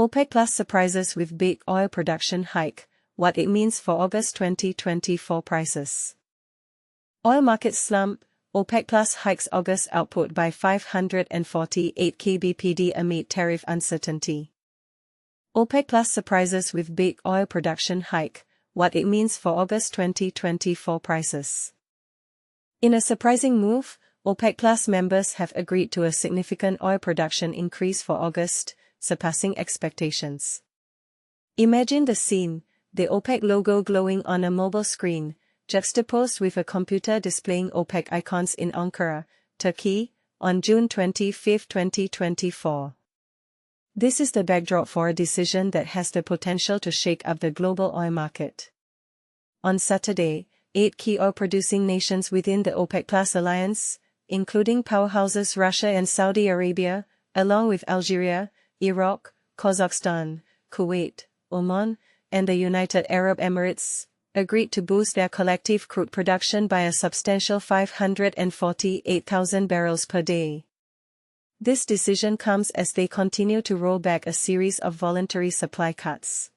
OPEC Plus surprises with big oil production hike, what it means for August 2024 prices. Oil market slump, OPEC Plus hikes August output by 548 kbpd amid tariff uncertainty. OPEC Plus surprises with big oil production hike, what it means for August 2024 prices. In a surprising move, OPEC Plus members have agreed to a significant oil production increase for August, surpassing expectations. Imagine the scene, the OPEC logo glowing on a mobile screen, juxtaposed with a computer displaying OPEC icons in Ankara, Turkey, on June 25, 2024. This is the backdrop for a decision that has the potential to shake up the global oil market. On Saturday, 8 key oil-producing nations within the OPEC Plus alliance, including powerhouses Russia and Saudi Arabia, along with Algeria, Iraq, Kazakhstan, Kuwait, Oman, and the United Arab Emirates, agreed to boost their collective crude production by a substantial 548,000 barrels per day. This decision comes as they continue to roll back a series of voluntary supply cuts.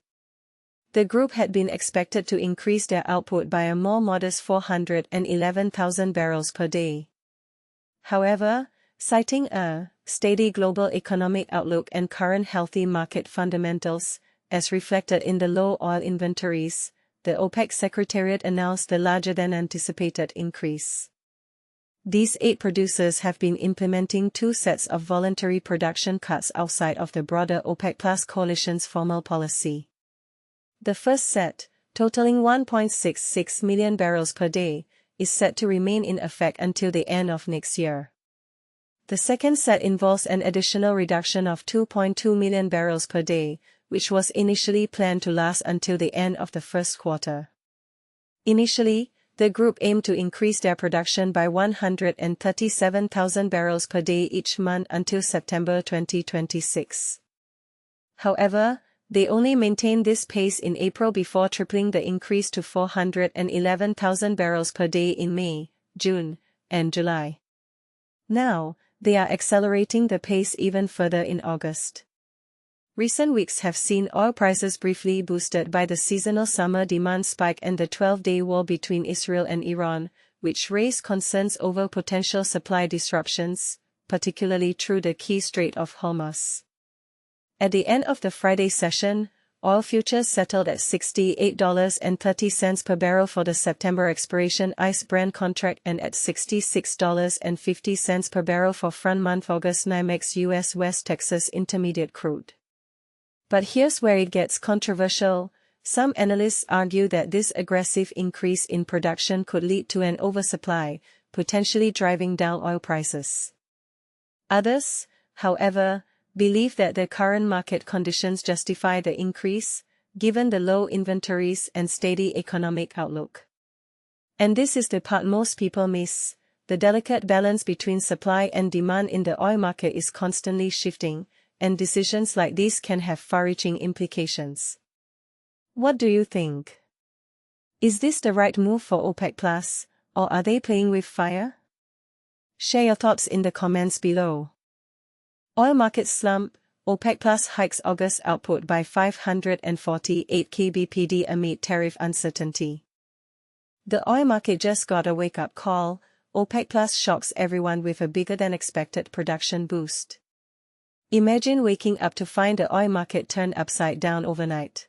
The group had been expected to increase their output by a more modest 411,000 barrels per day. However, citing a steady global economic outlook and current healthy market fundamentals, as reflected in the low oil inventories, the OPEC Secretariat announced the larger-than-anticipated increase. These 8 producers have been implementing 2 sets of voluntary production cuts outside of the broader OPEC Plus coalition's formal policy. The first set, totaling 1.66 million barrels per day, is set to remain in effect until the end of next year. The second set involves an additional reduction of 2.2 million barrels per day, which was initially planned to last until the end of the first quarter. Initially, the group aimed to increase their production by 137,000 barrels per day each month until September 2026. However, they only maintained this pace in April before tripling the increase to 411,000 barrels per day in May, June, and July. Now, they are accelerating the pace even further in August. Recent weeks have seen oil prices briefly boosted by the seasonal summer demand spike and the 12-day war between Israel and Iran, which raised concerns over potential supply disruptions, particularly through the key Strait of Hormuz. At the end of the Friday session, oil futures settled at $68.30 per barrel for the September expiration ICE Brent contract and at $66.50 per barrel for front-month August Nymex U.S. West Texas Intermediate crude. But here's where it gets controversial. Some analysts argue that this aggressive increase in production could lead to an oversupply, potentially driving down oil prices. Others, however, believe that the current market conditions justify the increase, given the low inventories and steady economic outlook. And this is the part most people miss. The delicate balance between supply and demand in the oil market is constantly shifting, and decisions like these can have far-reaching implications. What do you think? Is this the right move for OPEC Plus, or are they playing with fire? Share your thoughts in the comments below. Oil market slump, OPEC Plus hikes August output by 548 kbpd amid tariff uncertainty. The oil market just got a wake-up call. OPEC Plus shocks everyone with a bigger-than-expected production boost. Imagine waking up to find the oil market turned upside down overnight.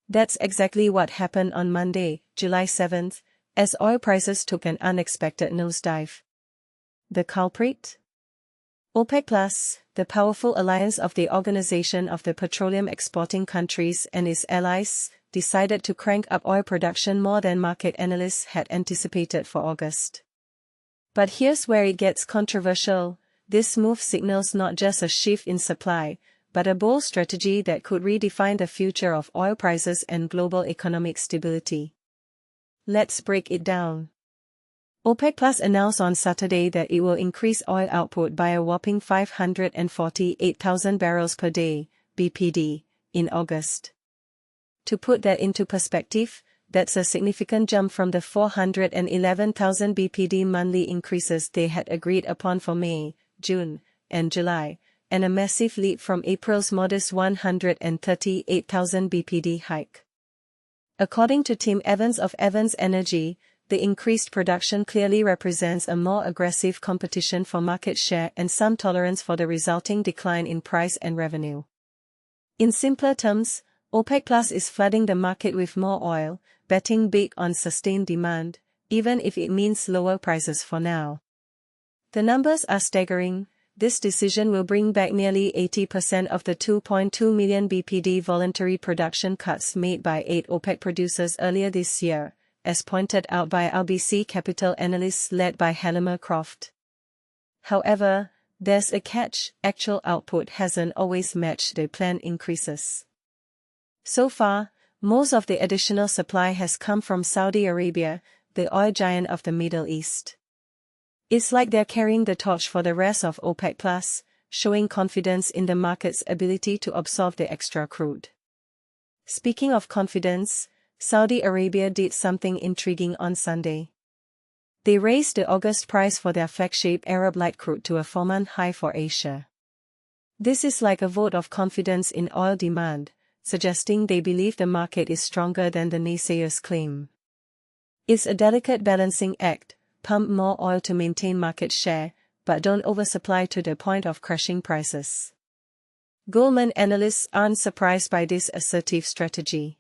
That's exactly what happened on Monday, July 7th, as oil prices took an unexpected nosedive. The culprit? OPEC Plus, the powerful alliance of the Organization of the Petroleum Exporting Countries and its allies, decided to crank up oil production more than market analysts had anticipated for August. But here's where it gets controversial. This move signals not just a shift in supply, but a bold strategy that could redefine the future of oil prices and global economic stability. Let's break it down. OPEC Plus announced on Saturday that it will increase oil output by a whopping 548,000 barrels per day, BPD, in August. To put that into perspective, that's a significant jump from the 411,000 BPD monthly increases they had agreed upon for May, June, and July, and a massive leap from April's modest 138,000 bpd hike. According to Tim Evans of Evans Energy, the increased production clearly represents a more aggressive competition for market share and some tolerance for the resulting decline in price and revenue. In simpler terms, OPEC Plus is flooding the market with more oil, betting big on sustained demand, even if it means lower prices for now. The numbers are staggering. This decision will bring back nearly 80% of the 2.2 million bpd voluntary production cuts made by 8 OPEC producers earlier this year, as pointed out by RBC Capital analysts led by Helmer Croft. However, there's a catch: actual output hasn't always matched the planned increases. So far, most of the additional supply has come from Saudi Arabia, the oil giant of the Middle East. It's like they're carrying the torch for the rest of OPEC+, showing confidence in the market's ability to absorb the extra crude. Speaking of confidence, Saudi Arabia did something intriguing on Sunday. They raised the August price for their flagship Arab Light crude to a 4-month high for Asia. This is like a vote of confidence in oil demand, suggesting they believe the market is stronger than the naysayers claim. It's a delicate balancing act: pump more oil to maintain market share, but don't oversupply to the point of crushing prices. Goldman analysts aren't surprised by this assertive strategy.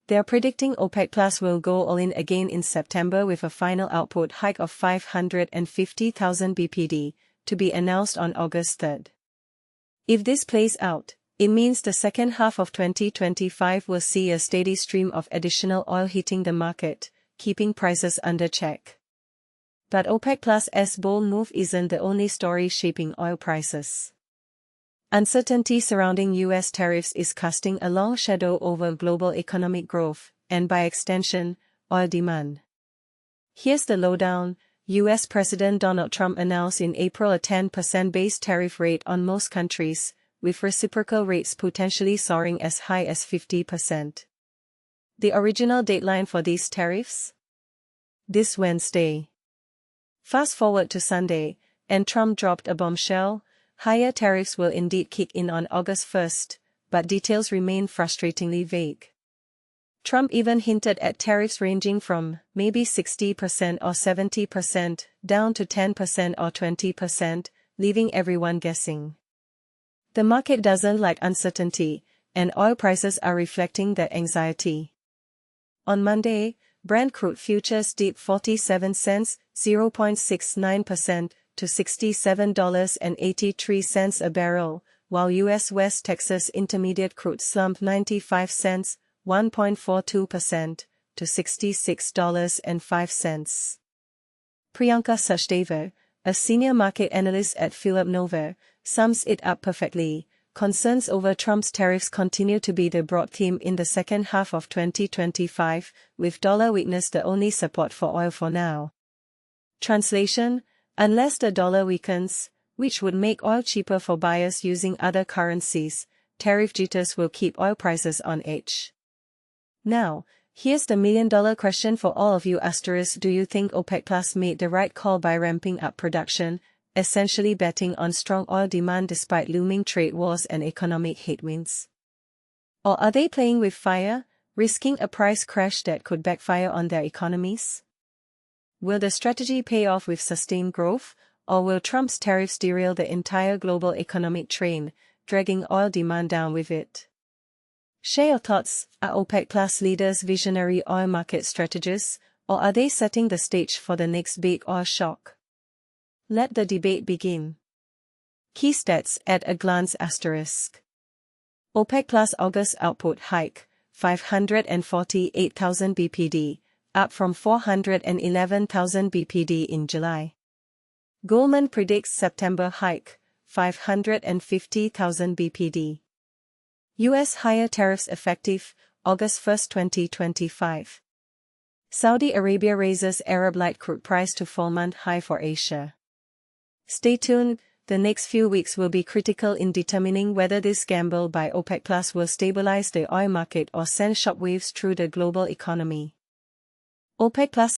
They're predicting OPEC Plus will go all in again in September with a final output hike of 550,000 bpd, to be announced on August 3. If this plays out, it means the second half of 2025 will see a steady stream of additional oil hitting the market, keeping prices under check. But OPEC Plus's bold move isn't the only story shaping oil prices. Uncertainty surrounding U.S. tariffs is casting a long shadow over global economic growth, and by extension, oil demand. Here's the lowdown. U.S. President Donald Trump announced in April a 10% base tariff rate on most countries, with reciprocal rates potentially soaring as high as 50%. The original deadline for these tariffs? This Wednesday. Fast forward to Sunday, and Trump dropped a bombshell: higher tariffs will indeed kick in on August 1, but details remain frustratingly vague. Trump even hinted at tariffs ranging from maybe 60% or 70% down to 10% or 20%, leaving everyone guessing. The market doesn't like uncertainty, and oil prices are reflecting that anxiety. On Monday, Brent crude futures dipped 47 cents, 0.69%, to $67.83 a barrel, while U.S. West Texas Intermediate crude slumped 95 cents, 1.42%, to $66.05. Priyanka Sachdeva, a senior market analyst at Phillip Nova, sums it up perfectly. Concerns over Trump's tariffs continue to be the broad theme in the second half of 2025, with dollar weakness the only support for oil for now. Translation: unless the dollar weakens, which would make oil cheaper for buyers using other currencies, tariff jitters will keep oil prices on edge. Now, here's the million-dollar question for all of you: do you think OPEC Plus made the right call by ramping up production, essentially betting on strong oil demand despite looming trade wars and economic headwinds? Or are they playing with fire, risking a price crash that could backfire on their economies? Will the strategy pay off with sustained growth, or will Trump's tariffs derail the entire global economic train, dragging oil demand down with it? Share your thoughts. Are OPEC Plus leaders visionary oil market strategists, or are they setting the stage for the next big oil shock? Let the debate begin. Key stats at a glance: OPEC Plus August output hike, 548,000 bpd, up from 411,000 bpd in July. Goldman predicts September hike, 550,000 bpd. U.S. higher tariffs effective, August 1, 2025. Saudi Arabia raises Arab Light crude price to 4-month high for Asia. Stay tuned, the next few weeks will be critical in determining whether this gamble by OPEC Plus will stabilize the oil market or send shockwaves through the global economy. OPEC Plus